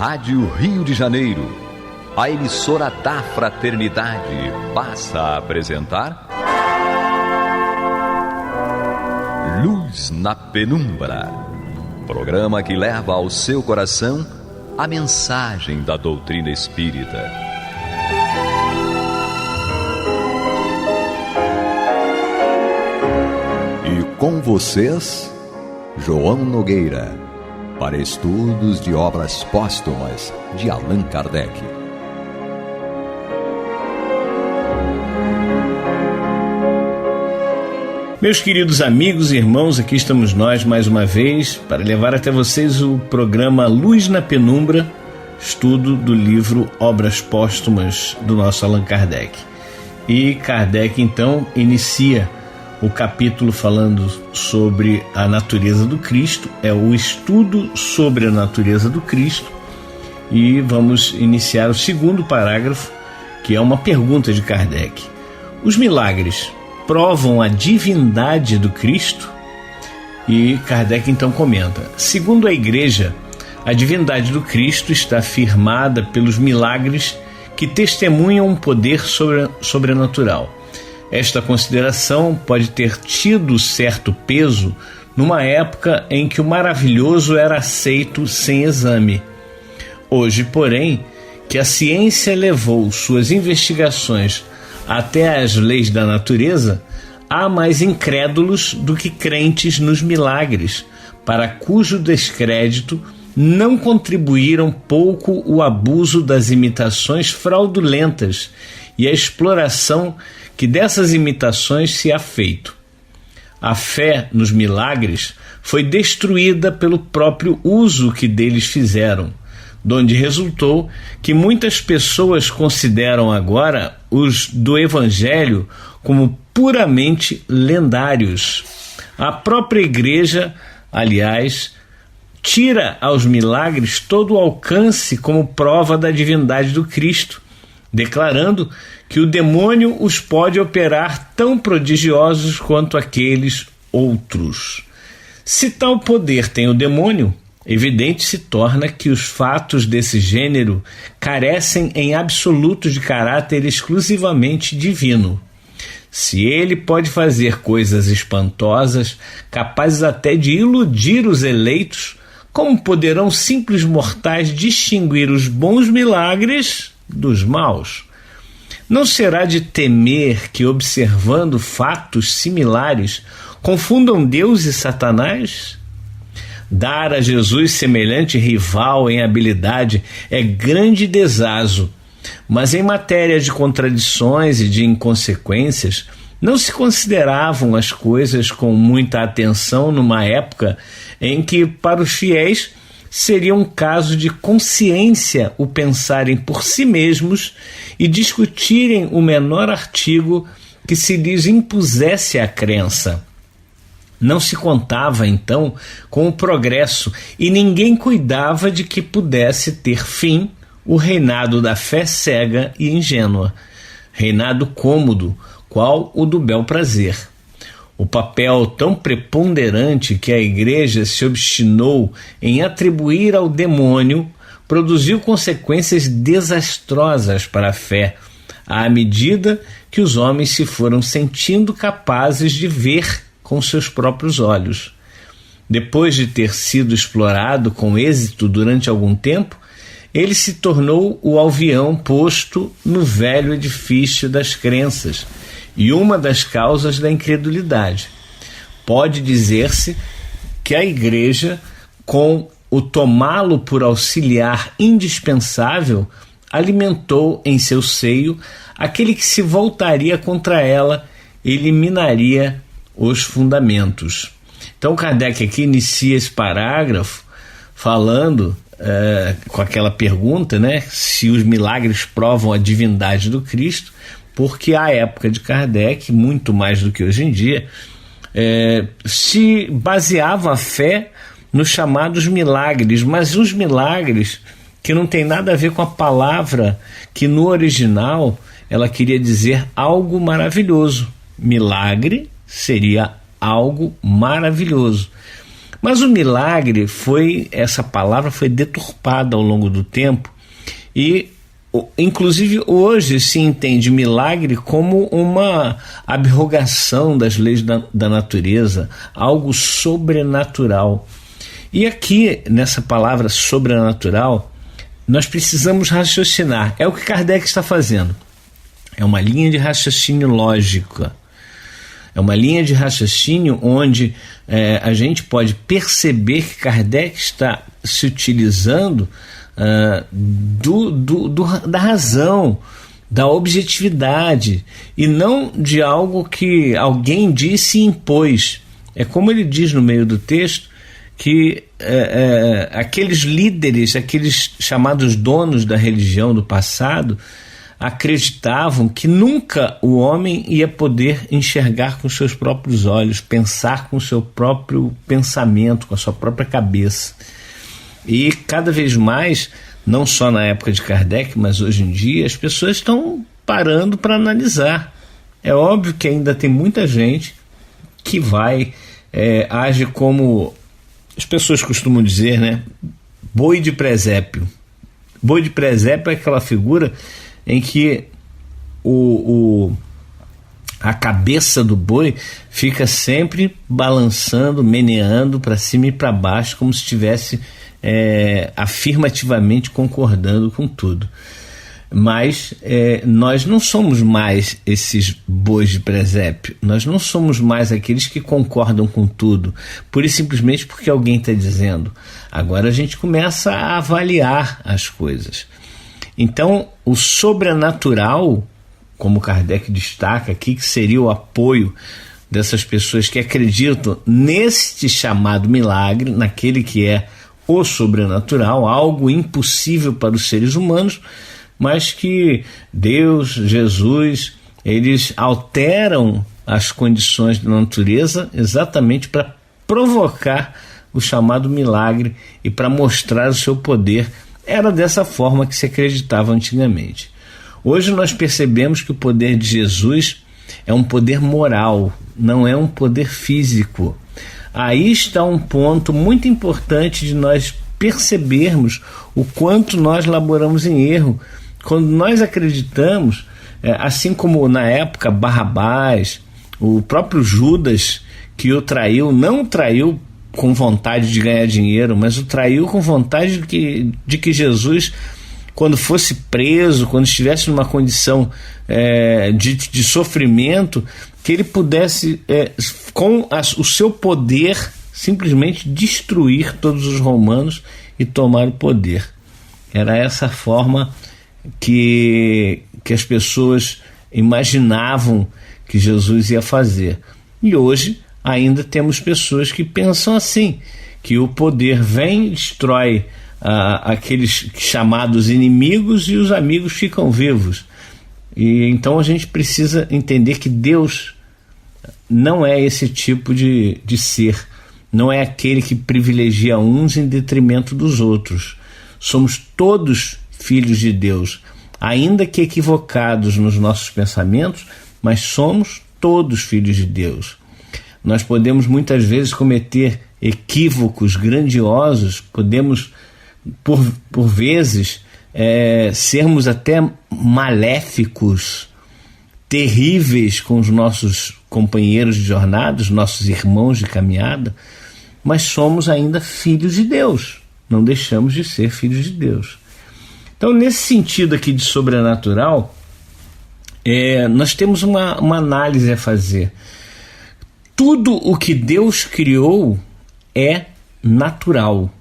Rádio Rio de Janeiro, a emissora da Fraternidade, passa a apresentar Luz na Penumbra, programa que leva ao seu coração a mensagem da doutrina espírita. E com vocês, João Nogueira, para estudos de obras póstumas de Allan Kardec. Meus queridos amigos e irmãos, aqui estamos nós mais uma vez para levar até vocês o programa Luz na Penumbra, estudo do livro Obras Póstumas do nosso Allan Kardec. E Kardec então inicia o capítulo falando sobre a natureza do Cristo, é o estudo sobre a natureza do Cristo, e vamos iniciar o segundo parágrafo, que é uma pergunta de Kardec. Os milagres provam a divindade do Cristo? E Kardec então comenta: segundo a Igreja, a divindade do Cristo está firmada pelos milagres que testemunham um poder sobrenatural. Esta consideração pode ter tido certo peso numa época em que o maravilhoso era aceito sem exame. Hoje, porém, que a ciência levou suas investigações até as leis da natureza, há mais incrédulos do que crentes nos milagres, para cujo descrédito não contribuíram pouco o abuso das imitações fraudulentas e a exploração que dessas imitações se há feito. A fé nos milagres foi destruída pelo próprio uso que deles fizeram, donde resultou que muitas pessoas consideram agora os do Evangelho como puramente lendários. A própria Igreja, aliás, tira aos milagres todo o alcance como prova da divindade do Cristo, declarando que o demônio os pode operar tão prodigiosos quanto aqueles outros. Se tal poder tem o demônio, evidente se torna que os fatos desse gênero carecem em absoluto de caráter exclusivamente divino. Se ele pode fazer coisas espantosas, capazes até de iludir os eleitos, como poderão simples mortais distinguir os bons milagres dos maus? Não será de temer que, observando fatos similares, confundam Deus e Satanás? Dar a Jesus semelhante rival em habilidade é grande desazo, mas em matéria de contradições e de inconsequências, não se consideravam as coisas com muita atenção numa época em que, para os fiéis, seria um caso de consciência o pensarem por si mesmos e discutirem o menor artigo que se lhes impusesse a crença. Não se contava, então, com o progresso e ninguém cuidava de que pudesse ter fim o reinado da fé cega e ingênua, reinado cômodo, qual o do bel prazer. O papel tão preponderante que a Igreja se obstinou em atribuir ao demônio produziu consequências desastrosas para a fé, à medida que os homens se foram sentindo capazes de ver com seus próprios olhos. Depois de ter sido explorado com êxito durante algum tempo, ele se tornou o alvião posto no velho edifício das crenças e uma das causas da incredulidade. Pode dizer-se que a Igreja, com o tomá-lo por auxiliar indispensável, alimentou em seu seio aquele que se voltaria contra ela e eliminaria os fundamentos. Então Kardec aqui inicia esse parágrafo falando com aquela pergunta, né, se os milagres provam a divindade do Cristo, porque à época de Kardec, muito mais do que hoje em dia, se baseava a fé nos chamados milagres, mas os milagres que não tem nada a ver com a palavra, que no original ela queria dizer algo maravilhoso. Milagre seria algo maravilhoso. Mas o milagre essa palavra foi deturpada ao longo do tempo e, inclusive, hoje se entende milagre como uma abrogação das leis da natureza, algo sobrenatural. E aqui, nessa palavra sobrenatural, nós precisamos raciocinar. É o que Kardec está fazendo. É uma linha de raciocínio lógica. É uma linha de raciocínio onde a gente pode perceber que Kardec está se utilizando da razão, da objetividade, e não de algo que alguém disse e impôs. É como ele diz no meio do texto, que aqueles líderes, aqueles chamados donos da religião do passado, acreditavam que nunca o homem ia poder enxergar com seus próprios olhos, pensar com o seu próprio pensamento, com a sua própria cabeça. E cada vez mais, não só na época de Kardec, mas hoje em dia, as pessoas estão parando para analisar. É óbvio que ainda tem muita gente que age como as pessoas costumam dizer, né? Boi de presépio. Boi de presépio é aquela figura em que a cabeça do boi fica sempre balançando, meneando para cima e para baixo, como se estivesse afirmativamente concordando com tudo. Mas nós não somos mais esses bois de presépio, nós não somos mais aqueles que concordam com tudo, pura e simplesmente porque alguém está dizendo. Agora a gente começa a avaliar as coisas. Então, o sobrenatural, como Kardec destaca aqui, que seria o apoio dessas pessoas que acreditam neste chamado milagre, naquele que é o sobrenatural, algo impossível para os seres humanos, mas que Deus, Jesus, eles alteram as condições da natureza exatamente para provocar o chamado milagre e para mostrar o seu poder. Era dessa forma que se acreditava antigamente. Hoje nós percebemos que o poder de Jesus é um poder moral, não é um poder físico. Aí está um ponto muito importante de nós percebermos o quanto nós laboramos em erro. Quando nós acreditamos, assim como na época Barrabás, o próprio Judas que o traiu, não o traiu com vontade de ganhar dinheiro, mas o traiu com vontade de que Jesus, quando fosse preso, quando estivesse numa condição de sofrimento, que ele pudesse, com o seu poder, simplesmente destruir todos os romanos e tomar o poder. Era essa forma que as pessoas imaginavam que Jesus ia fazer. E hoje ainda temos pessoas que pensam assim, que o poder vem, destrói aqueles chamados inimigos e os amigos ficam vivos. E então a gente precisa entender que Deus não é esse tipo de ser, não é aquele que privilegia uns em detrimento dos outros. Somos todos filhos de Deus, ainda que equivocados nos nossos pensamentos, mas somos todos filhos de Deus. Nós podemos muitas vezes cometer equívocos grandiosos, podemos por vezes sermos até maléficos, terríveis com os nossos companheiros de jornada, os nossos irmãos de caminhada, mas somos ainda filhos de Deus, não deixamos de ser filhos de Deus. Então, nesse sentido aqui de sobrenatural, nós temos uma análise a fazer. Tudo o que Deus criou é natural.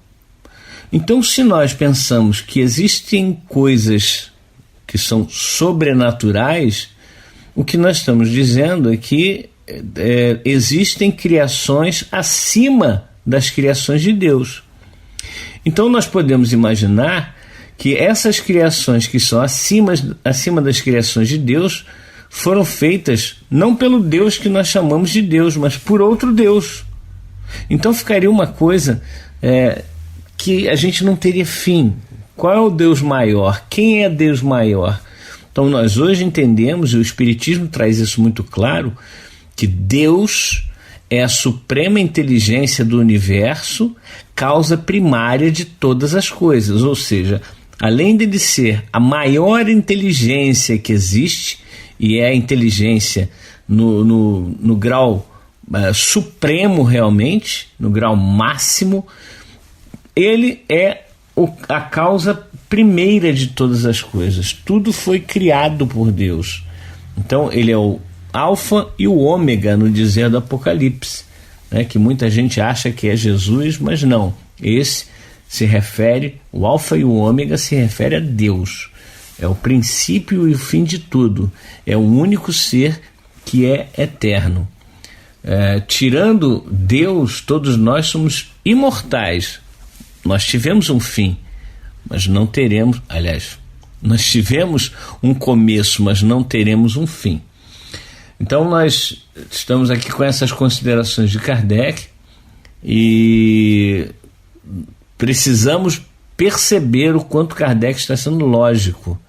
Então, se nós pensamos que existem coisas que são sobrenaturais, o que nós estamos dizendo é que existem criações acima das criações de Deus. Então, nós podemos imaginar que essas criações que são acima das criações de Deus foram feitas não pelo Deus que nós chamamos de Deus, mas por outro Deus. Então ficaria uma coisa que a gente não teria fim. Qual é o Deus maior? Quem é Deus maior? Então nós hoje entendemos, e o Espiritismo traz isso muito claro, que Deus é a suprema inteligência do universo, causa primária de todas as coisas, ou seja, além de ser a maior inteligência que existe, e é a inteligência no grau supremo realmente, no grau máximo, ele é a causa primeira de todas as coisas. Tudo foi criado por Deus. Então ele é o Alfa e o Ômega, no dizer do Apocalipse, né, que muita gente acha que é Jesus, mas não. Esse se refere, o Alfa e o Ômega se refere a Deus. É o princípio e o fim de tudo. É o único ser que é eterno. Tirando Deus, todos nós somos imortais. Nós tivemos um fim, mas não teremos, aliás, nós tivemos um começo, mas não teremos um fim. Então nós estamos aqui com essas considerações de Kardec e precisamos perceber o quanto Kardec está sendo lógico,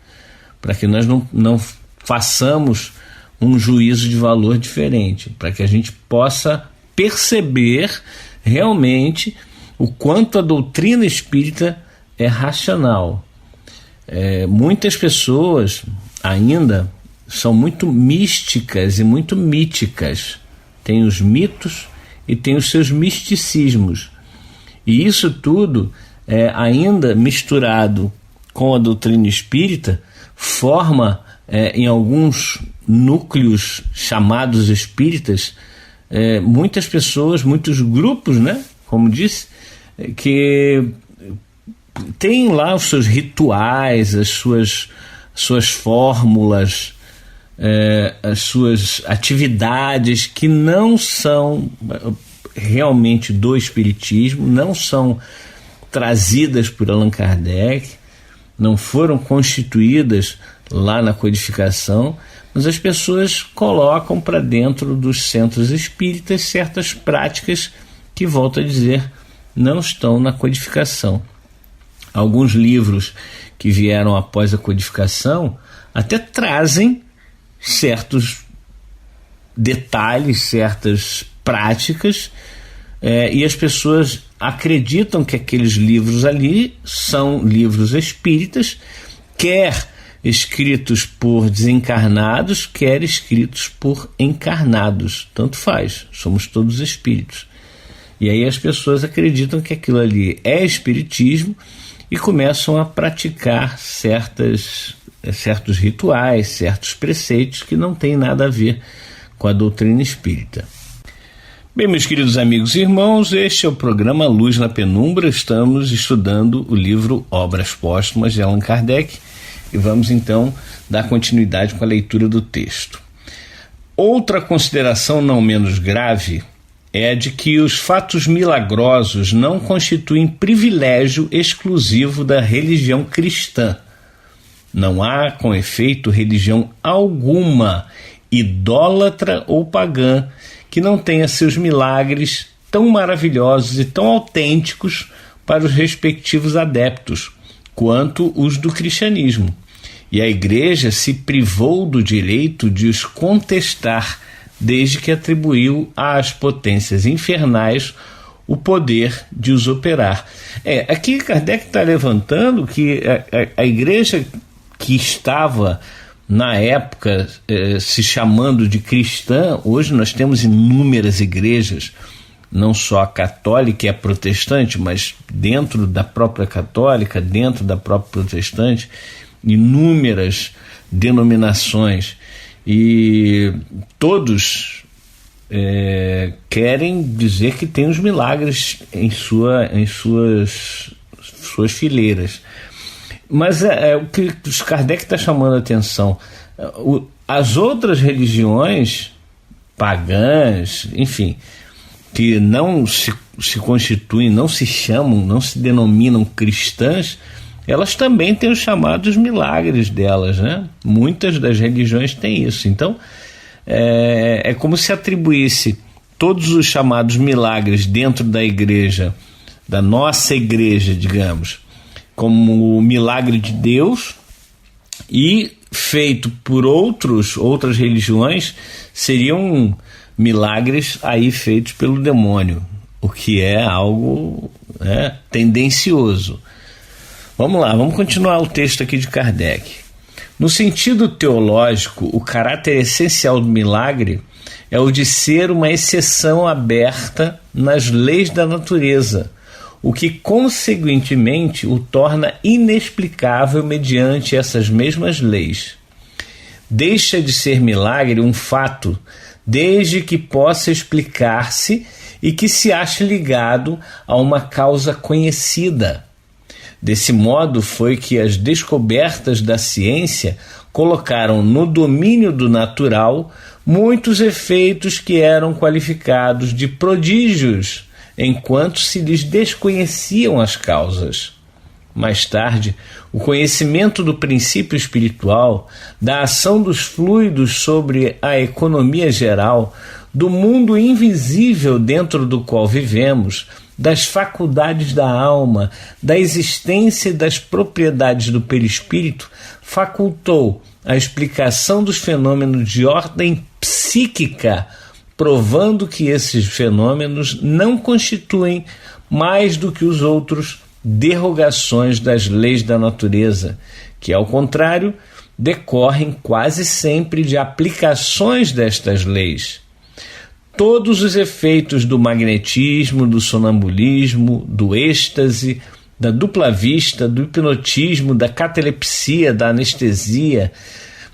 para que nós não façamos um juízo de valor diferente, para que a gente possa perceber realmente o quanto a doutrina espírita é racional. Muitas pessoas ainda são muito místicas e muito míticas. Tem os mitos e tem os seus misticismos. E isso tudo, ainda misturado com a doutrina espírita, forma, em alguns núcleos chamados espíritas, muitas pessoas, muitos grupos, né, como disse, que tem lá os seus rituais, as suas fórmulas, as suas atividades que não são realmente do espiritismo, não são trazidas por Allan Kardec, não foram constituídas lá na codificação, mas as pessoas colocam para dentro dos centros espíritas certas práticas que, volto a dizer, não estão na codificação. Alguns livros que vieram após a codificação até trazem certos detalhes, certas práticas, e as pessoas acreditam que aqueles livros ali são livros espíritas, quer escritos por desencarnados, quer escritos por encarnados, tanto faz, somos todos espíritos. E aí as pessoas acreditam que aquilo ali é espiritismo e começam a praticar certos rituais, certos preceitos que não têm nada a ver com a doutrina espírita. Bem, meus queridos amigos e irmãos, este é o programa Luz na Penumbra. Estamos estudando o livro Obras Póstumas de Allan Kardec e vamos então dar continuidade com a leitura do texto. Outra consideração não menos grave é a de que os fatos milagrosos não constituem privilégio exclusivo da religião cristã. Não há, com efeito, religião alguma, idólatra ou pagã, que não tenha seus milagres tão maravilhosos e tão autênticos para os respectivos adeptos, quanto os do cristianismo. E a Igreja se privou do direito de os contestar, desde que atribuiu às potências infernais o poder de os operar. Aqui Kardec está levantando que a Igreja que estava na época se chamando de cristã, hoje nós temos inúmeras igrejas, não só a católica e a protestante, mas dentro da própria católica, dentro da própria protestante, inúmeras denominações, e todos querem dizer que tem os milagres em suas fileiras. Mas o que Kardec está chamando a atenção, as outras religiões pagãs, enfim, que não se constituem, não se chamam, não se denominam cristãs, elas também têm os chamados milagres delas, né? Muitas das religiões têm isso. Então, é como se atribuísse todos os chamados milagres dentro da igreja, da nossa igreja, digamos, como o milagre de Deus, e feito por outras religiões seriam milagres aí feitos pelo demônio, o que é algo tendencioso. Vamos lá, vamos continuar o texto aqui de Kardec. No sentido teológico, o caráter essencial do milagre é o de ser uma exceção aberta nas leis da natureza, o que consequentemente o torna inexplicável mediante essas mesmas leis. Deixa de ser milagre um fato, desde que possa explicar-se e que se ache ligado a uma causa conhecida. Desse modo foi que as descobertas da ciência colocaram no domínio do natural muitos efeitos que eram qualificados de prodígios, enquanto se lhes desconheciam as causas. Mais tarde, o conhecimento do princípio espiritual, da ação dos fluidos sobre a economia geral, do mundo invisível dentro do qual vivemos, das faculdades da alma, da existência e das propriedades do perispírito, facultou a explicação dos fenômenos de ordem psíquica, provando que esses fenômenos não constituem mais do que os outros derrogações das leis da natureza, que, ao contrário, decorrem quase sempre de aplicações destas leis. Todos os efeitos do magnetismo, do sonambulismo, do êxtase, da dupla vista, do hipnotismo, da catalepsia, da anestesia,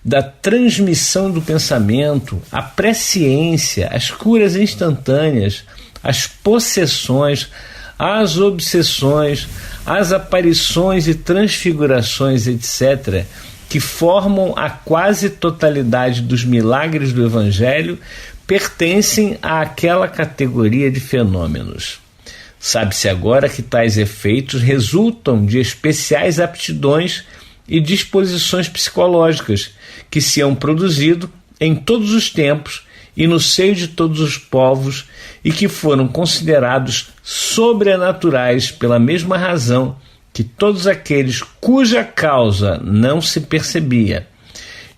da transmissão do pensamento, a presciência, as curas instantâneas, as possessões, as obsessões, as aparições e transfigurações, etc., que formam a quase totalidade dos milagres do Evangelho, pertencem àquela categoria de fenômenos. Sabe-se agora que tais efeitos resultam de especiais aptidões e disposições psicológicas que se hão produzido em todos os tempos e no seio de todos os povos e que foram considerados sobrenaturais pela mesma razão que todos aqueles cuja causa não se percebia.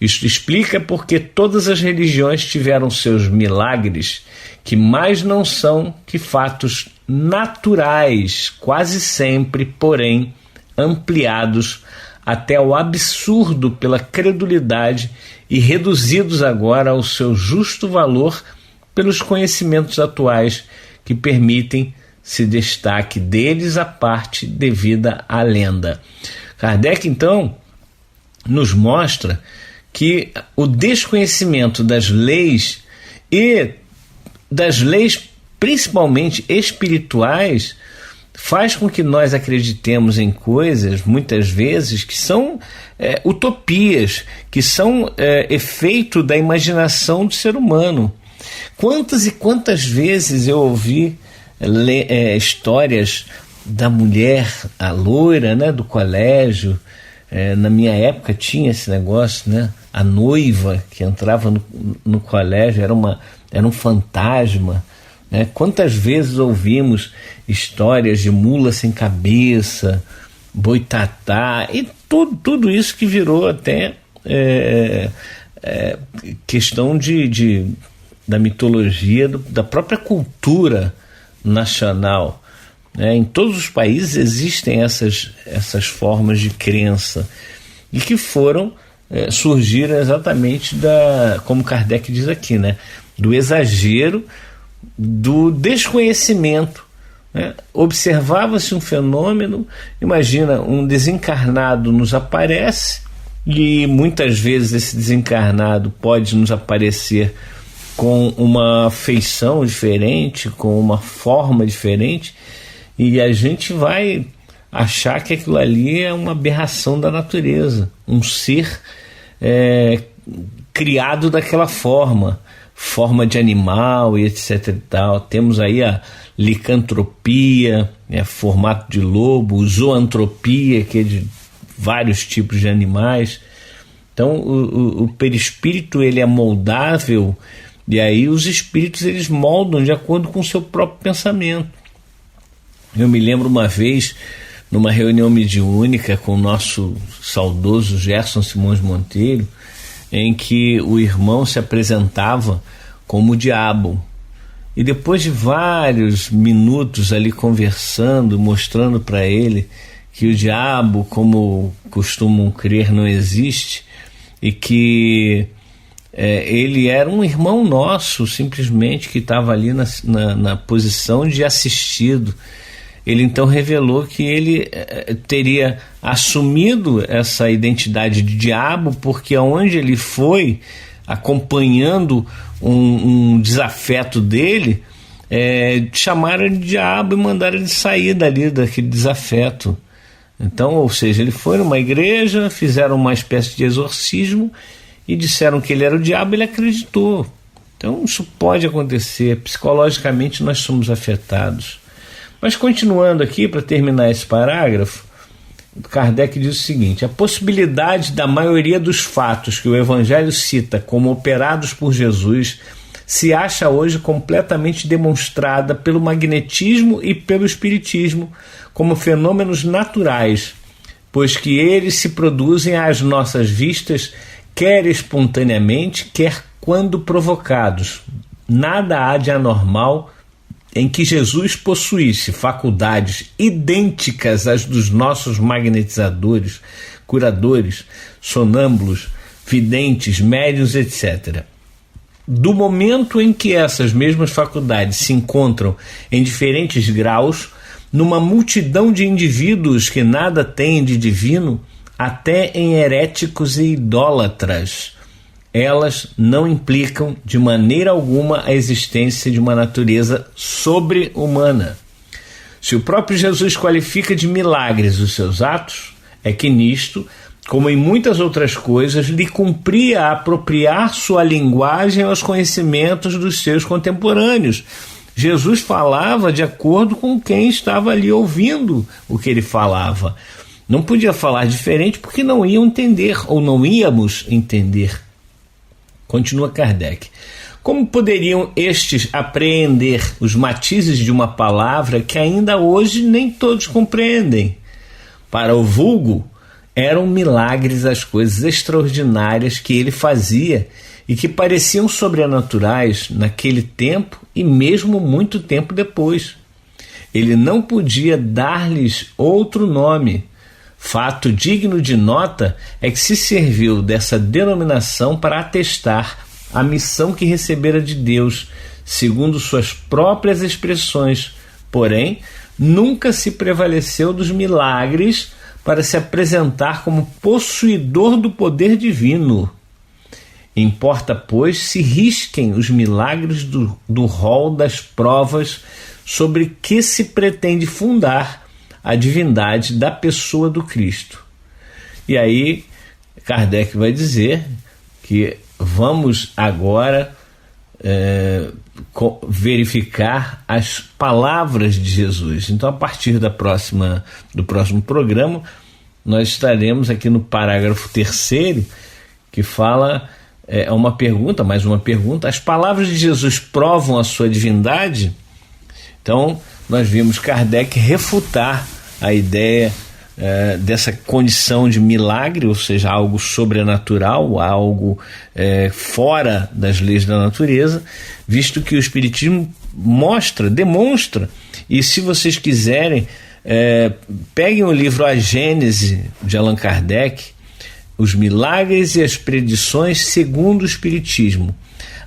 Isto explica porque todas as religiões tiveram seus milagres, que mais não são que fatos naturais, quase sempre, porém, ampliados até ao absurdo pela credulidade e reduzidos agora ao seu justo valor pelos conhecimentos atuais que permitem se destaque deles a parte devida à lenda. Kardec, então, nos mostra que o desconhecimento das leis e das leis principalmente espirituais faz com que nós acreditemos em coisas, muitas vezes, que são utopias, que são efeito da imaginação do ser humano. Quantas e quantas vezes eu ouvi histórias da mulher, a loira, né, do colégio. Na minha época tinha esse negócio, né? A noiva que entrava no colégio era um fantasma. Né? Quantas vezes ouvimos histórias de mula sem cabeça, boitatá, e tudo isso que virou até questão da mitologia, da própria cultura nacional. Em todos os países existem essas formas de crença e que surgiram exatamente como Kardec diz aqui, né, do exagero, do desconhecimento. Né? Observava-se um fenômeno, imagina, um desencarnado nos aparece e muitas vezes esse desencarnado pode nos aparecer com uma feição diferente, com uma forma diferente, e a gente vai achar que aquilo ali é uma aberração da natureza, um ser criado daquela forma de animal e etc e tal. Temos aí a licantropia, formato de lobo, zoantropia, que é de vários tipos de animais. Então o perispírito ele é moldável, e aí os espíritos eles moldam de acordo com o seu próprio pensamento. Eu me lembro uma vez, numa reunião mediúnica com o nosso saudoso Gerson Simões Monteiro, em que o irmão se apresentava como o diabo. E depois de vários minutos ali conversando, mostrando para ele que o diabo, como costumam crer, não existe, e que ele era um irmão nosso, simplesmente, que estava ali na posição de assistido. Ele então revelou que ele teria assumido essa identidade de diabo, porque aonde ele foi, acompanhando um desafeto dele, chamaram ele de diabo e mandaram ele sair dali, daquele desafeto. Então, ou seja, ele foi numa igreja, fizeram uma espécie de exorcismo e disseram que ele era o diabo, ele acreditou. Então isso pode acontecer, psicologicamente nós somos afetados. Mas continuando aqui, para terminar esse parágrafo, Kardec diz o seguinte: a possibilidade da maioria dos fatos que o Evangelho cita como operados por Jesus se acha hoje completamente demonstrada pelo magnetismo e pelo espiritismo como fenômenos naturais, pois que eles se produzem às nossas vistas, quer espontaneamente, quer quando provocados. Nada há de anormal em que Jesus possuísse faculdades idênticas às dos nossos magnetizadores, curadores, sonâmbulos, videntes, médiuns, etc. Do momento em que essas mesmas faculdades se encontram em diferentes graus, numa multidão de indivíduos que nada têm de divino, até em heréticos e idólatras, elas não implicam de maneira alguma a existência de uma natureza sobre-humana. Se o próprio Jesus qualifica de milagres os seus atos, é que nisto, como em muitas outras coisas, lhe cumpria apropriar sua linguagem aos conhecimentos dos seus contemporâneos. Jesus falava de acordo com quem estava ali ouvindo o que ele falava. Não podia falar diferente porque não iam entender, ou não íamos entender. Continua Kardec. Como poderiam estes apreender os matizes de uma palavra que ainda hoje nem todos compreendem? Para o vulgo, eram milagres as coisas extraordinárias que ele fazia e que pareciam sobrenaturais naquele tempo e mesmo muito tempo depois. Ele não podia dar-lhes outro nome. Fato digno de nota é que se serviu dessa denominação para atestar a missão que recebera de Deus, segundo suas próprias expressões, porém, nunca se prevaleceu dos milagres para se apresentar como possuidor do poder divino. Importa, pois, se risquem os milagres do rol das provas sobre que se pretende fundar a divindade da pessoa do Cristo. E aí Kardec vai dizer que vamos agora verificar as palavras de Jesus. Então, a partir do próximo programa, nós estaremos aqui no parágrafo 3º, que fala, mais uma pergunta: as palavras de Jesus provam a sua divindade? Então, nós vimos Kardec refutar a ideia dessa condição de milagre, ou seja, algo sobrenatural, algo fora das leis da natureza, visto que o Espiritismo demonstra, e se vocês quiserem, peguem o livro A Gênese, de Allan Kardec, Os Milagres e as Predições segundo o Espiritismo.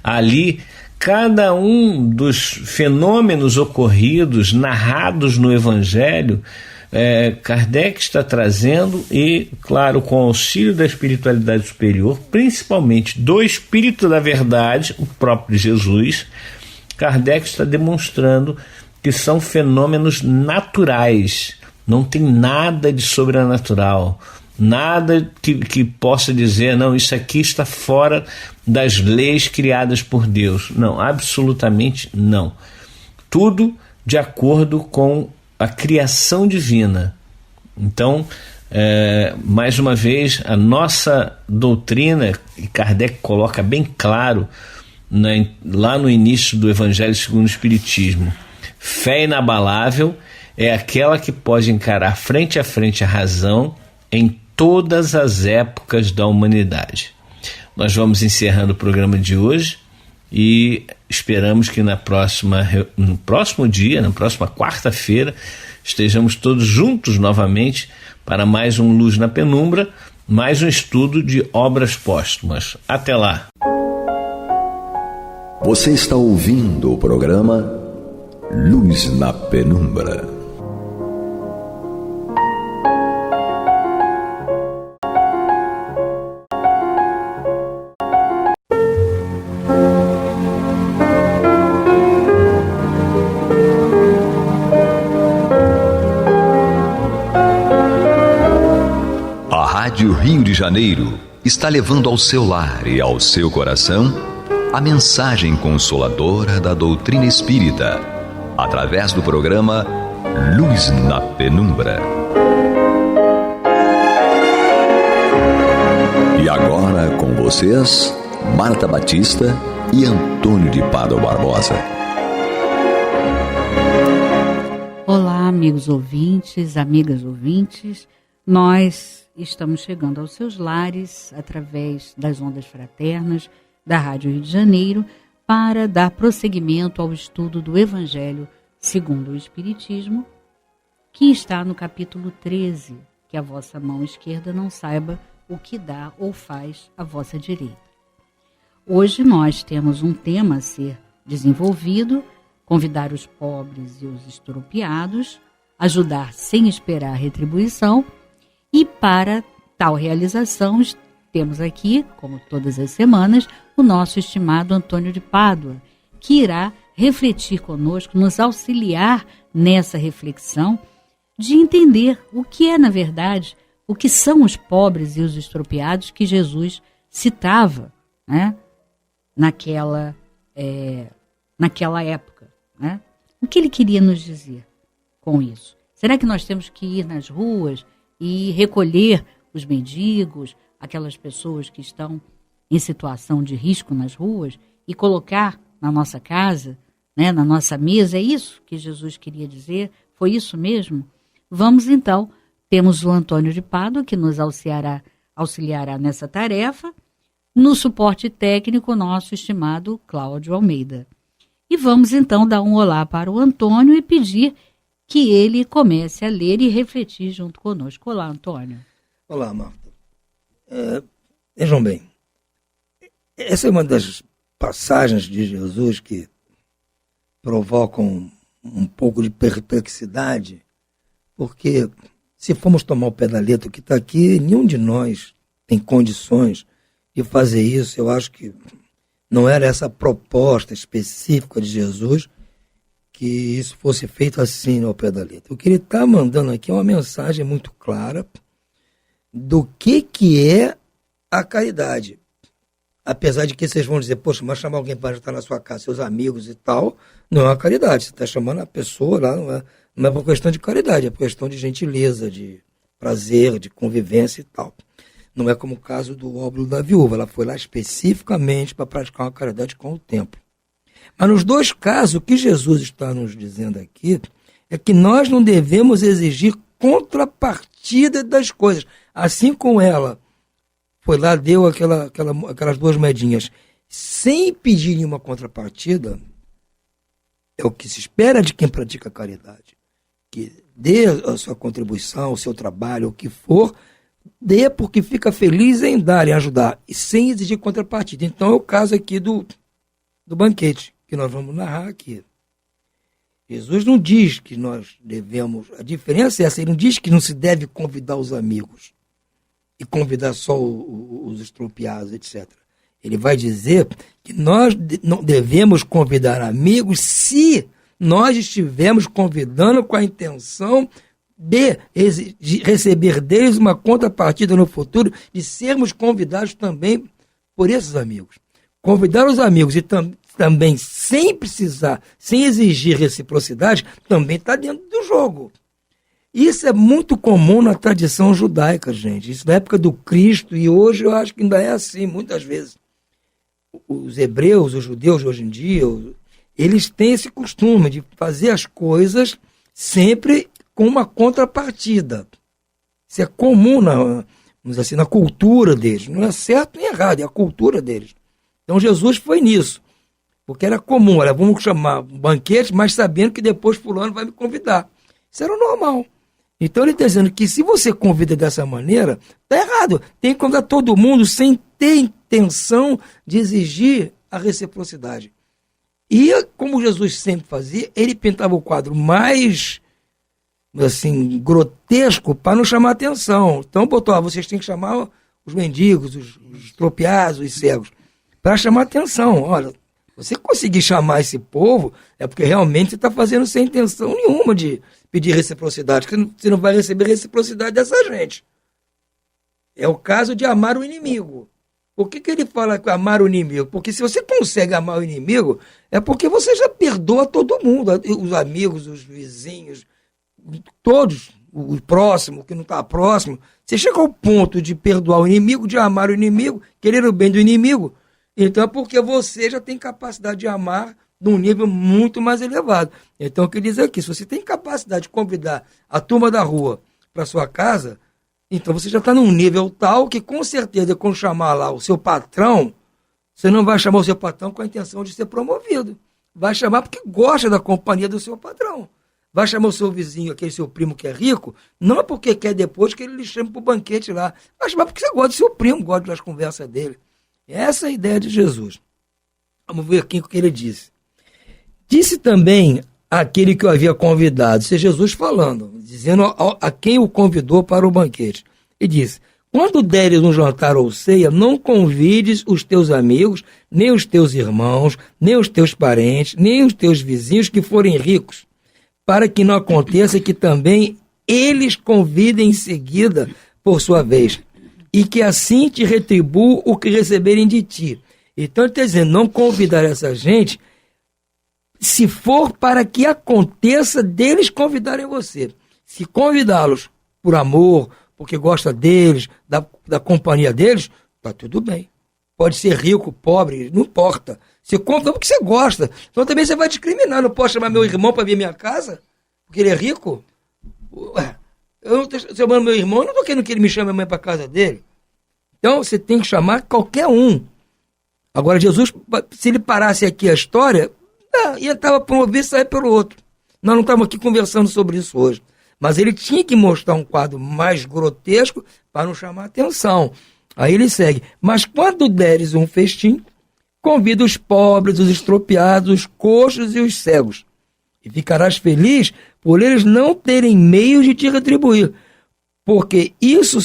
Ali, cada um dos fenômenos ocorridos, narrados no Evangelho, Kardec está trazendo, e, claro, com o auxílio da espiritualidade superior, principalmente do Espírito da Verdade, o próprio Jesus, Kardec está demonstrando que são fenômenos naturais, não tem nada de sobrenatural, nada que possa dizer, não, isso aqui está fora das leis criadas por Deus. Não, absolutamente não. Tudo de acordo com a criação divina. Então, mais uma vez, a nossa doutrina, e Kardec coloca bem claro lá no início do Evangelho segundo o Espiritismo: fé inabalável é aquela que pode encarar frente a frente a razão em todas as épocas da humanidade. Nós vamos encerrando o programa de hoje e esperamos que no próximo dia, na próxima quarta-feira, estejamos todos juntos novamente para mais um Luz na Penumbra, mais um estudo de obras póstumas. Até lá! Você está ouvindo o programa Luz na Penumbra. Rádio Rio de Janeiro está levando ao seu lar e ao seu coração a mensagem consoladora da doutrina espírita, através do programa Luz na Penumbra. E agora com vocês, Marta Batista e Antônio de Pádua Barbosa. Olá, amigos ouvintes, amigas ouvintes, nós estamos chegando aos seus lares através das ondas fraternas da Rádio Rio de Janeiro para dar prosseguimento ao estudo do Evangelho segundo o Espiritismo, que está no capítulo 13, que a vossa mão esquerda não saiba o que dá ou faz a vossa direita. Hoje nós temos um tema a ser desenvolvido: convidar os pobres e os estropiados, ajudar sem esperar retribuição. E para tal realização, temos aqui, como todas as semanas, o nosso estimado Antônio de Pádua, que irá refletir conosco, nos auxiliar nessa reflexão de entender o que é, na verdade, o que são os pobres e os estropiados que Jesus citava, né, naquela época. Né? O que ele queria nos dizer com isso? Será que nós temos que ir nas ruas e recolher os mendigos, aquelas pessoas que estão em situação de risco nas ruas, e colocar na nossa casa, né, na nossa mesa? É isso que Jesus queria dizer? Foi isso mesmo? Vamos então, temos o Antônio de Pádua, que nos auxiliará nessa tarefa, no suporte técnico nosso estimado Cláudio Almeida. E vamos então dar um olá para o Antônio e pedir que ele comece a ler e refletir junto conosco. Olá, Antônio. Olá, Marta. Vejam bem, essa é uma das passagens de Jesus que provocam um pouco de perplexidade, porque se formos tomar o pé da letra que está aqui, nenhum de nós tem condições de fazer isso. Eu acho que não era essa proposta específica de Jesus que isso fosse feito assim ao pé da letra. O que ele está mandando aqui é uma mensagem muito clara do que é a caridade. Apesar de que vocês vão dizer, poxa, mas chamar alguém para estar na sua casa, seus amigos e tal, não é uma caridade. Você está chamando a pessoa lá, não é por questão de caridade, é por questão de gentileza, de prazer, de convivência e tal. Não é como o caso do óbolo da viúva. Ela foi lá especificamente para praticar uma caridade com o templo. Mas nos dois casos, o que Jesus está nos dizendo aqui é que nós não devemos exigir contrapartida das coisas. Assim como ela foi lá, deu aquelas duas moedinhas, sem pedir nenhuma contrapartida, é o que se espera de quem pratica a caridade. Que dê a sua contribuição, o seu trabalho, o que for, dê porque fica feliz em dar, em ajudar, e sem exigir contrapartida. Então é o caso aqui do banquete, que nós vamos narrar aqui. Jesus não diz que nós devemos, a diferença é essa, ele não diz que não se deve convidar os amigos e convidar só os estropiados, etc. Ele vai dizer que nós não devemos convidar amigos se nós estivermos convidando com a intenção de receber deles uma contrapartida no futuro, de sermos convidados também por esses amigos. Convidar os amigos e também sem precisar, sem exigir reciprocidade, também está dentro do jogo. Isso é muito comum na tradição judaica, gente. Isso na época do Cristo, e hoje eu acho que ainda é assim, muitas vezes. Os hebreus, os judeus de hoje em dia, eles têm esse costume de fazer as coisas sempre com uma contrapartida. Isso é comum na cultura deles. Não é certo nem errado, é a cultura deles. Então Jesus foi nisso. Porque era comum, olha, vamos chamar um banquete, mas sabendo que depois fulano vai me convidar. Isso era o normal. Então ele está dizendo que se você convida dessa maneira, está errado. Tem que convidar todo mundo sem ter intenção de exigir a reciprocidade. E como Jesus sempre fazia, ele pintava o quadro mais assim, grotesco para não chamar atenção. Então botou, vocês têm que chamar os mendigos, os tropiados, os cegos, para chamar atenção. Olha, você conseguir chamar esse povo é porque realmente você está fazendo sem intenção nenhuma de pedir reciprocidade, porque você não vai receber reciprocidade dessa gente. É o caso de amar o inimigo. Por que ele fala que amar o inimigo? Porque se você consegue amar o inimigo, é porque você já perdoa todo mundo, os amigos, os vizinhos, todos, o próximo, o que não está próximo. Você chega ao ponto de perdoar o inimigo, de amar o inimigo, querer o bem do inimigo, então é porque você já tem capacidade de amar num nível muito mais elevado. Então o que diz aqui, se você tem capacidade de convidar a turma da rua para sua casa, então você já está num nível tal que com certeza quando chamar lá o seu patrão, você não vai chamar o seu patrão com a intenção de ser promovido. Vai chamar porque gosta da companhia do seu patrão. Vai chamar o seu vizinho, aquele seu primo que é rico, não é porque quer depois que ele lhe chame para o banquete lá. Vai chamar porque você gosta do seu primo, gosta das conversas dele. Essa é a ideia de Jesus. Vamos ver aqui o que ele disse. Disse também aquele que o havia convidado, isso é Jesus falando, dizendo a quem o convidou para o banquete. Ele disse, quando deres um jantar ou ceia, não convides os teus amigos, nem os teus irmãos, nem os teus parentes, nem os teus vizinhos que forem ricos, para que não aconteça que também eles convidem em seguida por sua vez, e que assim te retribuam o que receberem de ti. Então ele está dizendo, não convidar essa gente, se for para que aconteça deles convidarem você. Se convidá-los por amor, porque gosta deles, da companhia deles, está tudo bem. Pode ser rico, pobre, não importa. Você convida porque você gosta. Então também você vai discriminar. Não posso chamar meu irmão para vir à minha casa, porque ele é rico? Ué, eu não estou chamando meu irmão, eu não estou querendo que ele me chame a mãe para a casa dele. Então você tem que chamar qualquer um. Agora Jesus, se ele parasse aqui a história, ia estava para um ouvir e sair pelo outro. Nós não estamos aqui conversando sobre isso hoje. Mas ele tinha que mostrar um quadro mais grotesco para não chamar atenção. Aí ele segue. Mas quando deres um festim, convida os pobres, os estropiados, os coxos e os cegos. E ficarás feliz por eles não terem meios de te retribuir. Porque isso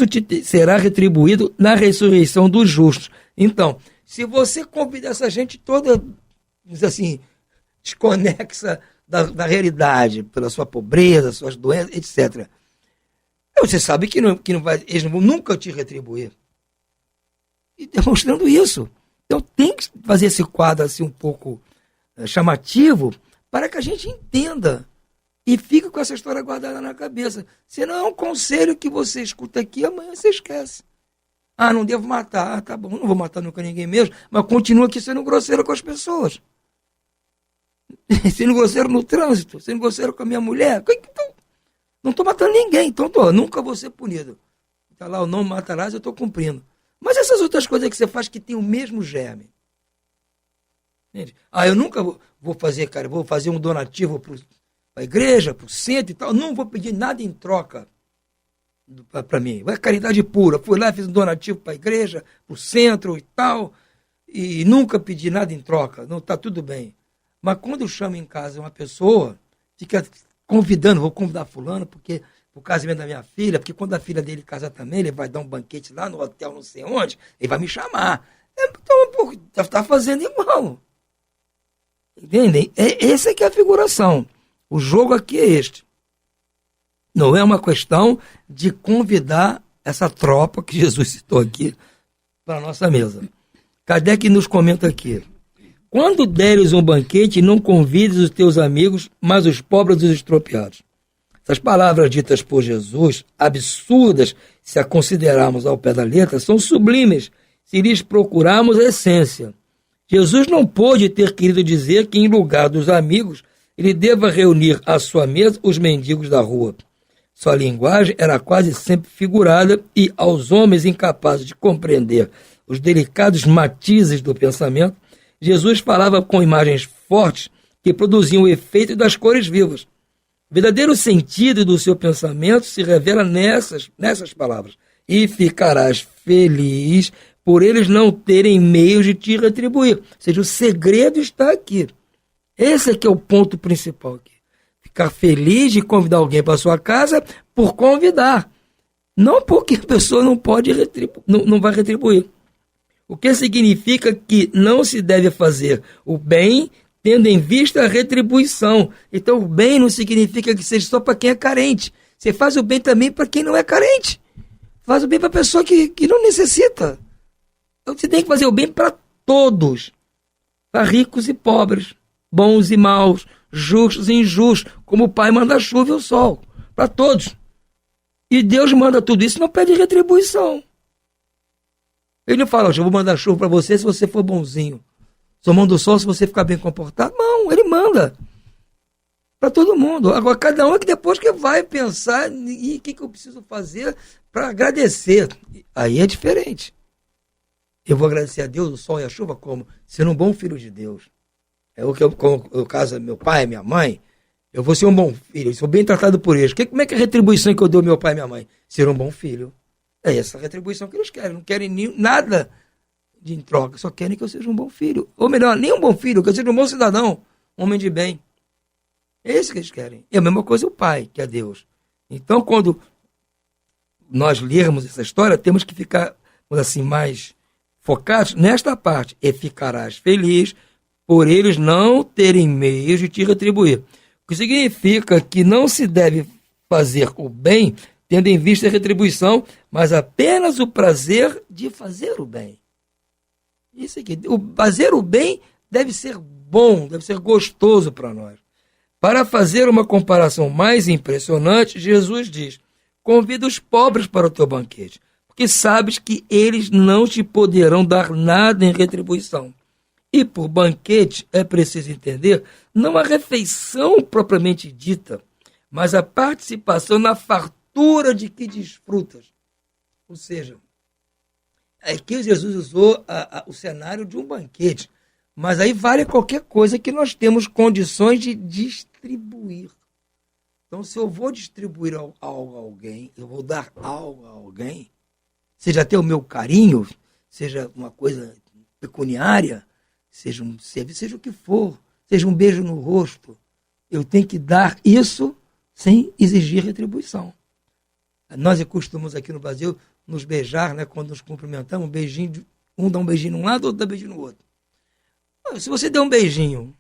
te será retribuído na ressurreição dos justos. Então, se você convida essa gente toda, assim, desconexa da realidade, pela sua pobreza, suas doenças, etc. Você sabe que não vai, eles não vão nunca te retribuir. E demonstrando isso. Então tem que fazer esse quadro assim um pouco chamativo para que a gente entenda e fique com essa história guardada na cabeça. Senão é um conselho que você escuta aqui, amanhã você esquece. Não devo matar. Tá bom, não vou matar nunca ninguém mesmo, mas continua aqui sendo grosseiro com as pessoas. Sendo grosseiro no trânsito, sendo grosseiro com a minha mulher. Então, não estou matando ninguém, então nunca vou ser punido. Está lá o não matarás, eu estou cumprindo. Mas essas outras coisas que você faz que tem o mesmo germe. Entende? Eu nunca vou fazer, cara, vou fazer um donativo para a igreja, para o centro e tal, não vou pedir nada em troca para mim. Vai caridade pura. Fui lá, fiz um donativo para a igreja, para o centro e tal, e nunca pedi nada em troca. Não, está tudo bem. Mas quando eu chamo em casa uma pessoa, fica convidando, vou convidar fulano porque o casamento da minha filha, porque quando a filha dele casar também, ele vai dar um banquete lá no hotel, não sei onde, ele vai me chamar. Então, está fazendo igual. Entendem? Essa é que é a figuração. O jogo aqui é este. Não é uma questão de convidar essa tropa que Jesus citou aqui para a nossa mesa. Kardec nos comenta aqui. Quando deres um banquete, não convides os teus amigos, mas os pobres e os estropiados. Essas palavras ditas por Jesus, absurdas se a considerarmos ao pé da letra, são sublimes se lhes procurarmos a essência. Jesus não pôde ter querido dizer que, em lugar dos amigos, ele deva reunir à sua mesa os mendigos da rua. Sua linguagem era quase sempre figurada e, aos homens incapazes de compreender os delicados matizes do pensamento, Jesus falava com imagens fortes que produziam o efeito das cores vivas. O verdadeiro sentido do seu pensamento se revela nessas palavras. E ficarás feliz por eles não terem meios de te retribuir. Ou seja, o segredo está aqui. Esse aqui é o ponto principal aqui. Ficar feliz de convidar alguém para sua casa por convidar. Não porque a pessoa não pode não vai retribuir. O que significa que não se deve fazer o bem tendo em vista a retribuição. Então o bem não significa que seja só para quem é carente. Você faz o bem também para quem não é carente. Faz o bem para a pessoa que não necessita. Então você tem que fazer o bem para todos. Para ricos e pobres, bons e maus, justos e injustos, como o Pai manda a chuva e o sol. Para todos. E Deus manda tudo isso, não pede retribuição. Ele não fala, eu vou mandar chuva para você se você for bonzinho. Só manda o sol se você ficar bem comportado. Não, ele manda. Para todo mundo. Agora, cada um é que depois que vai pensar em o que eu preciso fazer para agradecer. Aí é diferente. Eu vou agradecer a Deus, o sol e a chuva, como? Sendo um bom filho de Deus. É o que no caso, meu pai, minha mãe, eu vou ser um bom filho, eu sou bem tratado por eles. Como é que é a retribuição que eu dou ao meu pai e minha mãe? Ser um bom filho. É essa a retribuição que eles querem. Não querem nada em troca, só querem que eu seja um bom filho. Ou melhor, nem um bom filho, que eu seja um bom cidadão, um homem de bem. É isso que eles querem. E a mesma coisa o Pai, que é Deus. Então, quando nós lermos essa história, temos que ficar, assim, mais focados nesta parte. E ficarás feliz por eles não terem meios de te retribuir. O que significa que não se deve fazer o bem tendo em vista a retribuição, mas apenas o prazer de fazer o bem. Isso aqui. Fazer o bem deve ser bom, deve ser gostoso para nós. Para fazer uma comparação mais impressionante, Jesus diz: convida os pobres para o teu banquete, porque sabes que eles não te poderão dar nada em retribuição. E por banquete é preciso entender não a refeição propriamente dita, mas a participação na fartura de que desfrutas. Ou seja, aqui Jesus usou o cenário de um banquete, mas aí vale qualquer coisa que nós temos condições de distribuir. Então, se eu vou distribuir algo a alguém, eu vou dar algo a alguém, seja até o meu carinho, seja uma coisa pecuniária, seja um serviço, seja o que for, seja um beijo no rosto, eu tenho que dar isso sem exigir retribuição. Nós costumamos aqui no Brasil nos beijar, né, quando nos cumprimentamos, um beijinho, um dá um beijinho num lado, outro dá um beijinho no outro. Se você der um beijinho,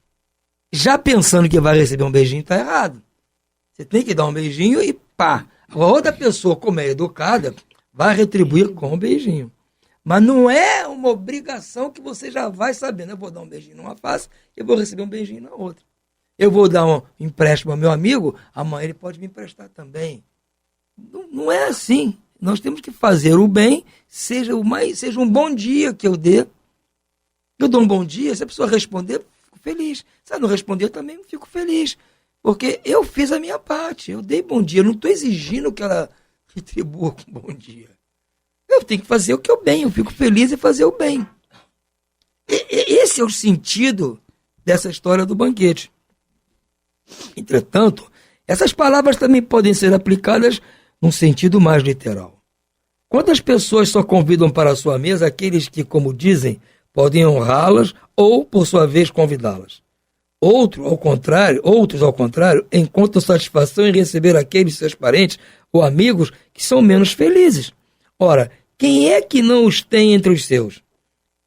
já pensando que vai receber um beijinho, está errado. Você tem que dar um beijinho e pá. A outra pessoa, como é educada, vai retribuir com um beijinho. Mas não é uma obrigação que você já vai sabendo. Eu vou dar um beijinho numa face e eu vou receber um beijinho na outra. Eu vou dar um empréstimo ao meu amigo, amanhã ele pode me emprestar também. Não é assim. Nós temos que fazer o bem, seja um bom dia que eu dê. Eu dou um bom dia, se a pessoa responder, eu fico feliz. Se ela não responder, eu também fico feliz. Porque eu fiz a minha parte, eu dei bom dia. Eu não estou exigindo que ela retribua com bom dia. Eu tenho que fazer o que é o bem, eu fico feliz em fazer o bem. Esse é o sentido dessa história do banquete. Entretanto, essas palavras também podem ser aplicadas num sentido mais literal. Quantas pessoas só convidam para a sua mesa aqueles que, como dizem, podem honrá-las ou, por sua vez, convidá-las? Outros, ao contrário, encontram satisfação em receber aqueles seus parentes ou amigos que são menos felizes. Ora, quem é que não os tem entre os seus?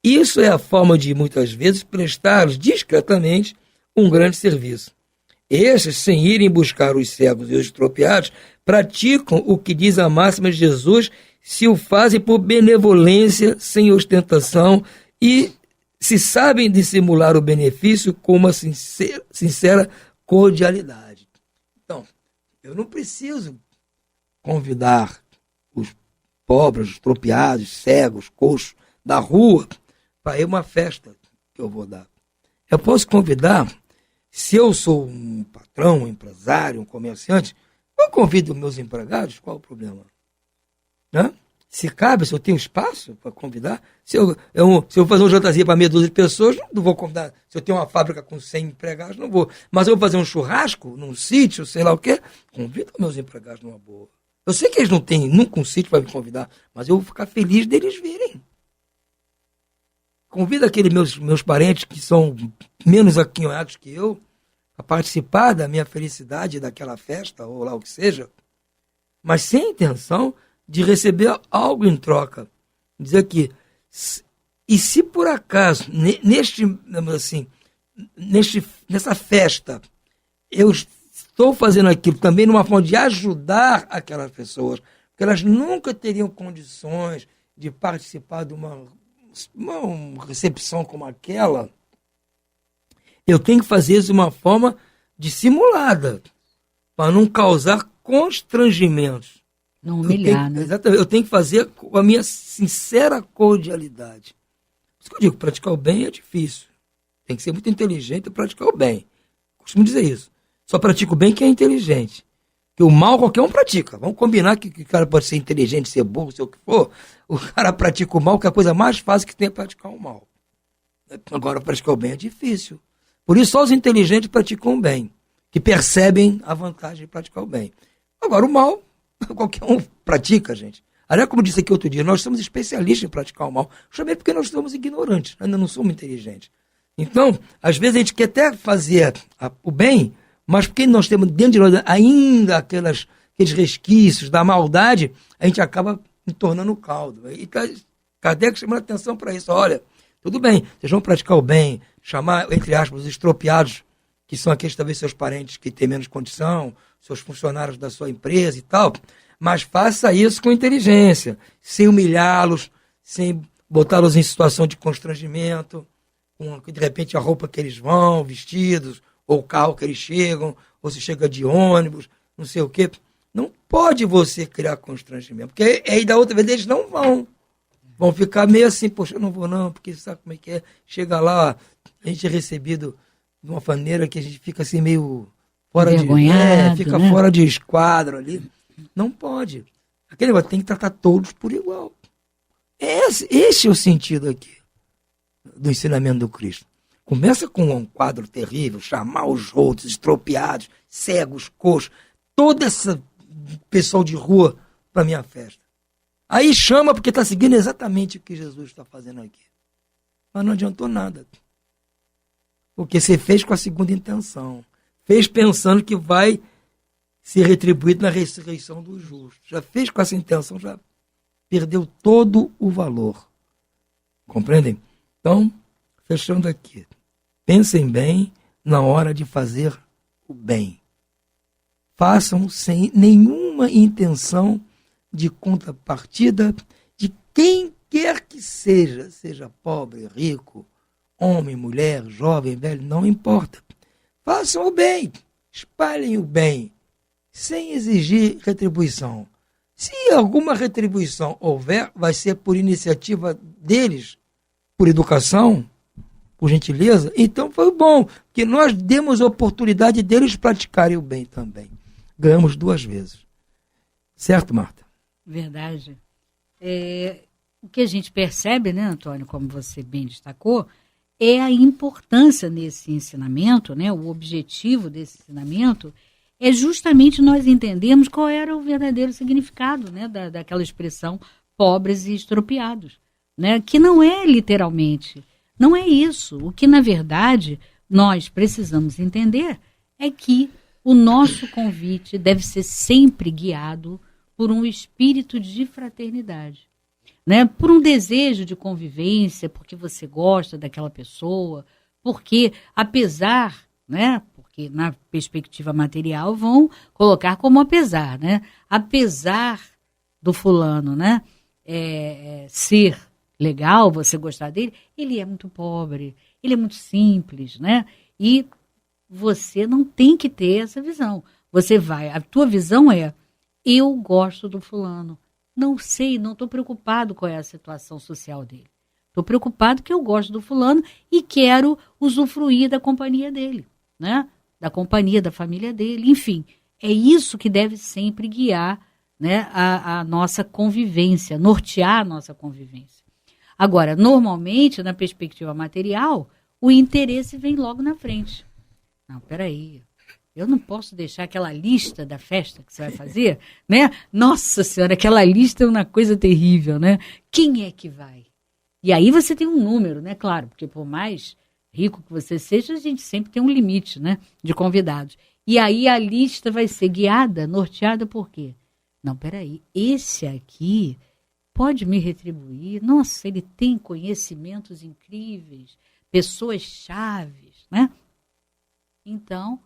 Isso é a forma de, muitas vezes, prestar-lhes discretamente um grande serviço. Estes, sem irem buscar os cegos e os estropiados, praticam o que diz a máxima de Jesus, se o fazem por benevolência, sem ostentação, e se sabem dissimular o benefício com uma sincera cordialidade. Então, eu não preciso convidar os pobres, os estropiados, cegos, coxos da rua para ir a uma festa que eu vou dar. Eu posso convidar, se eu sou um patrão, um empresário, um comerciante, eu convido meus empregados, qual o problema? Né? se cabe, se eu tenho espaço para convidar. Se eu vou fazer um jantarzinho para meia dúzia de pessoas, não vou convidar. Se eu tenho uma fábrica com 100 empregados, não vou. Mas eu vou fazer um churrasco num sítio, sei lá o quê, convido meus empregados numa boa. Eu sei que eles não têm nunca um sítio para me convidar, mas eu vou ficar feliz deles virem. Convido aqueles meus parentes que são menos aquinhoados que eu a participar da minha felicidade, daquela festa, ou lá o que seja, mas sem intenção de receber algo em troca. Dizer que, e se por acaso, nessa festa, eu estou fazendo aquilo também numa forma de ajudar aquelas pessoas, porque elas nunca teriam condições de participar de uma recepção como aquela, eu tenho que fazer isso de uma forma dissimulada, para não causar constrangimentos. Não humilhar, né? Exatamente, eu tenho que fazer com a minha sincera cordialidade. Por isso que eu digo, praticar o bem é difícil. Tem que ser muito inteligente para praticar o bem. Costumo dizer isso. Só pratica o bem quem é inteligente. Porque o mal qualquer um pratica. Vamos combinar que o cara pode ser inteligente, ser burro, ser o que for. O cara pratica o mal, que é a coisa mais fácil que tem é praticar o mal. Agora, praticar o bem é difícil. Por isso, só os inteligentes praticam o bem, que percebem a vantagem de praticar o bem. Agora, o mal, qualquer um pratica, gente. Aliás, como eu disse aqui outro dia, nós somos especialistas em praticar o mal, justamente porque nós somos ignorantes, ainda não somos inteligentes. Então, às vezes a gente quer até fazer o bem, mas porque nós temos dentro de nós ainda aqueles resquícios da maldade, a gente acaba tornando caldo. E Kardec chamando a atenção para isso. Olha, tudo bem, vocês vão praticar o bem, chamar, entre aspas, os estropiados, que são aqueles talvez seus parentes que têm menos condição, seus funcionários da sua empresa e tal, mas faça isso com inteligência, sem humilhá-los, sem botá-los em situação de constrangimento, com de repente a roupa que eles vão, vestidos, ou o carro que eles chegam, ou se chega de ônibus, não sei o quê. Não pode você criar constrangimento, porque aí da outra vez eles não vão. Vão ficar meio assim, poxa, eu não vou não, porque sabe como é que é? Chega lá, a gente é recebido de uma maneira que a gente fica assim meio fora fica né? Fora de esquadro ali. Não pode. Aquele negócio tem que tratar todos por igual. Esse é o sentido aqui do ensinamento do Cristo. Começa com um quadro terrível, chamar os outros, estropiados, cegos, coxos, todo esse pessoal de rua para minha festa. Aí chama porque está seguindo exatamente o que Jesus está fazendo aqui. Mas não adiantou nada. Porque você fez com a segunda intenção. Fez pensando que vai ser retribuído na ressurreição dos justos. Já fez com essa intenção, já perdeu todo o valor. Compreendem? Então, fechando aqui. Pensem bem na hora de fazer o bem. Façam sem nenhuma intenção de contrapartida de quem quer que seja pobre, rico, homem, mulher, jovem, velho, não importa. Façam o bem, espalhem o bem, sem exigir retribuição. Se alguma retribuição houver, vai ser por iniciativa deles, por educação, por gentileza, então foi bom, que nós demos a oportunidade deles praticarem o bem também. Ganhamos 2 vezes. Certo, Marta? Verdade. O que a gente percebe, né, Antônio, como você bem destacou, é a importância nesse ensinamento, né, o objetivo desse ensinamento é justamente nós entendermos qual era o verdadeiro significado, né, daquela expressão pobres e estropiados, né, que não é literalmente, não é isso. O que, na verdade, nós precisamos entender é que o nosso convite deve ser sempre guiado por um espírito de fraternidade, né? Por um desejo de convivência, porque você gosta daquela pessoa, porque apesar, né? Porque na perspectiva material vão colocar como apesar, né? Apesar do fulano, né? Ser legal, você gostar dele, ele é muito pobre, ele é muito simples, né? E você não tem que ter essa visão. A tua visão é: eu gosto do fulano. Não sei, não estou preocupado com a situação social dele. Estou preocupado que eu gosto do fulano e quero usufruir da companhia dele, né? Da companhia da família dele. Enfim, é isso que deve sempre guiar né, a nossa convivência, nortear a nossa convivência. Agora, normalmente, na perspectiva material, o interesse vem logo na frente. Não, peraí, eu não posso deixar aquela lista da festa que você vai fazer, né? Nossa Senhora, aquela lista é uma coisa terrível, né? Quem é que vai? E aí você tem um número, né? Claro, porque por mais rico que você seja, a gente sempre tem um limite, né, de convidados. E aí a lista vai ser guiada, norteada por quê? Não, peraí, esse aqui pode me retribuir. Nossa, ele tem conhecimentos incríveis, pessoas chaves, né? Então,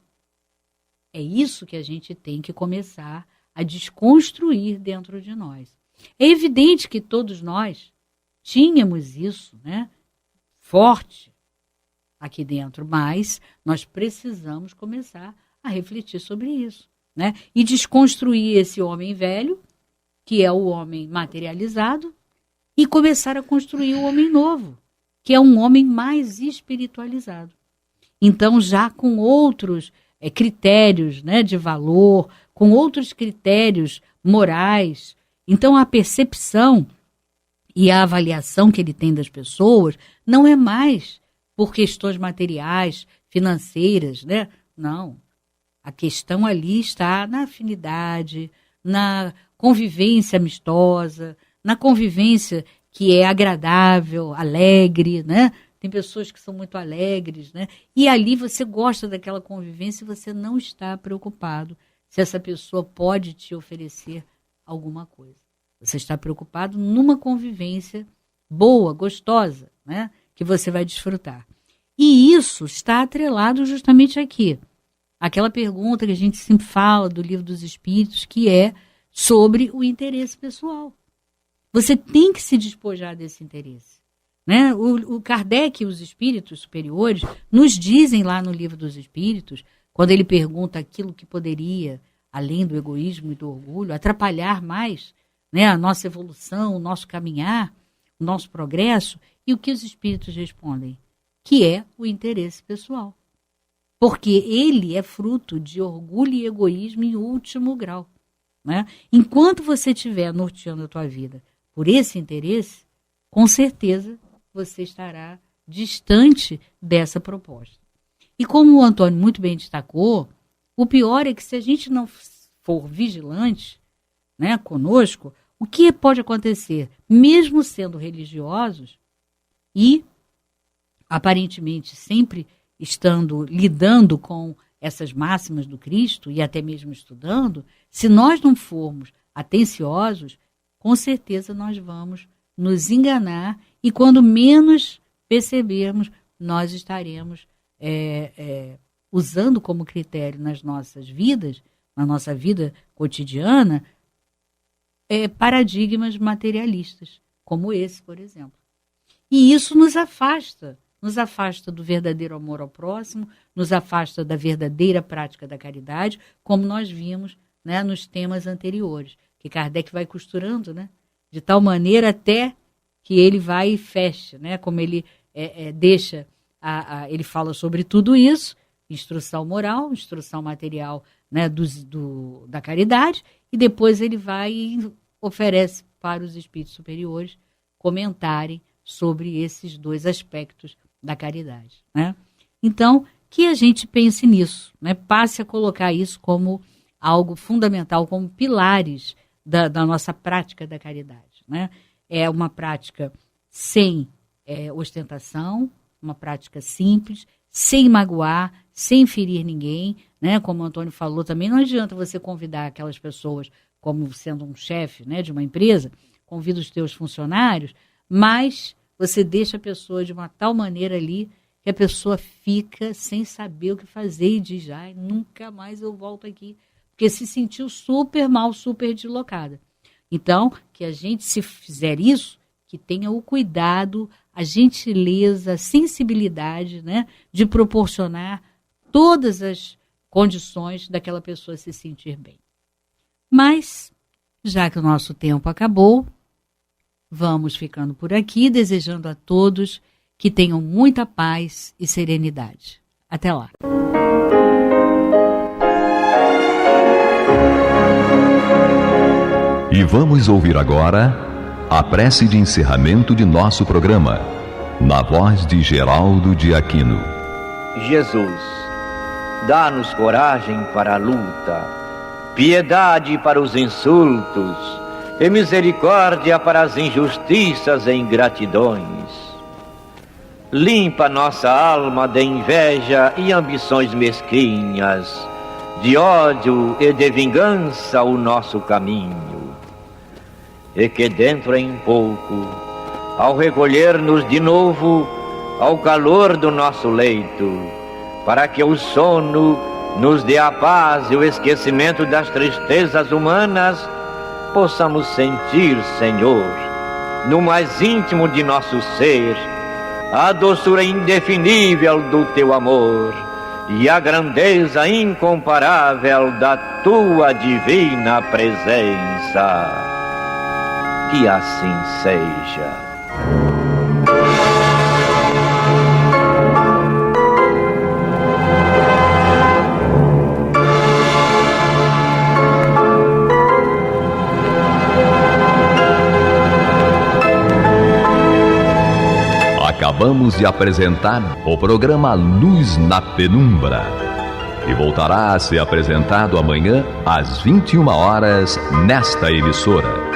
é isso que a gente tem que começar a desconstruir dentro de nós. É evidente que todos nós tínhamos isso, né, forte aqui dentro, mas nós precisamos começar a refletir sobre isso, né? E desconstruir esse homem velho, que é o homem materializado, e começar a construir o homem novo, que é um homem mais espiritualizado. Então, já com outros critérios, né, de valor, com outros critérios morais. Então, a percepção e a avaliação que ele tem das pessoas não é mais por questões materiais, financeiras, né? Não. A questão ali está na afinidade, na convivência amistosa, na convivência que é agradável, alegre, né? Tem pessoas que são muito alegres, né? E ali você gosta daquela convivência e você não está preocupado se essa pessoa pode te oferecer alguma coisa. Você está preocupado numa convivência boa, gostosa, né? Que você vai desfrutar. E isso está atrelado justamente aqui. Aquela pergunta que a gente sempre fala do Livro dos Espíritos, que é sobre o interesse pessoal. Você tem que se despojar desse interesse. Né? O Kardec e os espíritos superiores nos dizem lá no Livro dos Espíritos, quando ele pergunta aquilo que poderia, além do egoísmo e do orgulho, atrapalhar mais, né, a nossa evolução, o nosso caminhar, o nosso progresso, e o que os espíritos respondem? Que é o interesse pessoal. Porque ele é fruto de orgulho e egoísmo em último grau. Né? Enquanto você estiver norteando a tua vida por esse interesse, com certeza você estará distante dessa proposta. E como o Antônio muito bem destacou, o pior é que se a gente não for vigilante, né, conosco, o que pode acontecer? Mesmo sendo religiosos e aparentemente sempre lidando com essas máximas do Cristo e até mesmo estudando, se nós não formos atenciosos, com certeza nós vamos nos enganar e quando menos percebermos, nós estaremos usando como critério nas nossas vidas, na nossa vida cotidiana, paradigmas materialistas, como esse, por exemplo. E isso nos afasta do verdadeiro amor ao próximo, nos afasta da verdadeira prática da caridade, como nós vimos, né, nos temas anteriores, que Kardec vai costurando, né, de tal maneira até que ele vai e fecha, né, como ele deixa, ele fala sobre tudo isso, instrução moral, instrução material, né, da caridade, e depois ele vai e oferece para os espíritos superiores comentarem sobre esses dois aspectos da caridade. Né? Então, que a gente pense nisso, né? Passe a colocar isso como algo fundamental, como pilares da nossa prática da caridade. Né? É uma prática sem ostentação, uma prática simples, sem magoar, sem ferir ninguém, né? Como o Antônio falou também, não adianta você convidar aquelas pessoas como sendo um chefe, né, de uma empresa, convida os teus funcionários, mas você deixa a pessoa de uma tal maneira ali que a pessoa fica sem saber o que fazer e diz, nunca mais eu volto aqui, porque se sentiu super mal, super deslocada. Então, que a gente, se fizer isso, que tenha o cuidado, a gentileza, a sensibilidade, né, de proporcionar todas as condições daquela pessoa se sentir bem. Mas, já que o nosso tempo acabou, vamos ficando por aqui, desejando a todos que tenham muita paz e serenidade. Até lá. E vamos ouvir agora a prece de encerramento de nosso programa, na voz de Geraldo de Aquino. Jesus, dá-nos coragem para a luta, piedade para os insultos e misericórdia para as injustiças e ingratidões. Limpa nossa alma de inveja e ambições mesquinhas, de ódio e de vingança o nosso caminho. E que dentro em pouco, ao recolher-nos de novo ao calor do nosso leito, para que o sono nos dê a paz e o esquecimento das tristezas humanas, possamos sentir, Senhor, no mais íntimo de nosso ser, a doçura indefinível do Teu amor e a grandeza incomparável da Tua divina presença. Que assim seja. Acabamos de apresentar o programa Luz na Penumbra, que voltará a ser apresentado amanhã às 21 horas nesta emissora.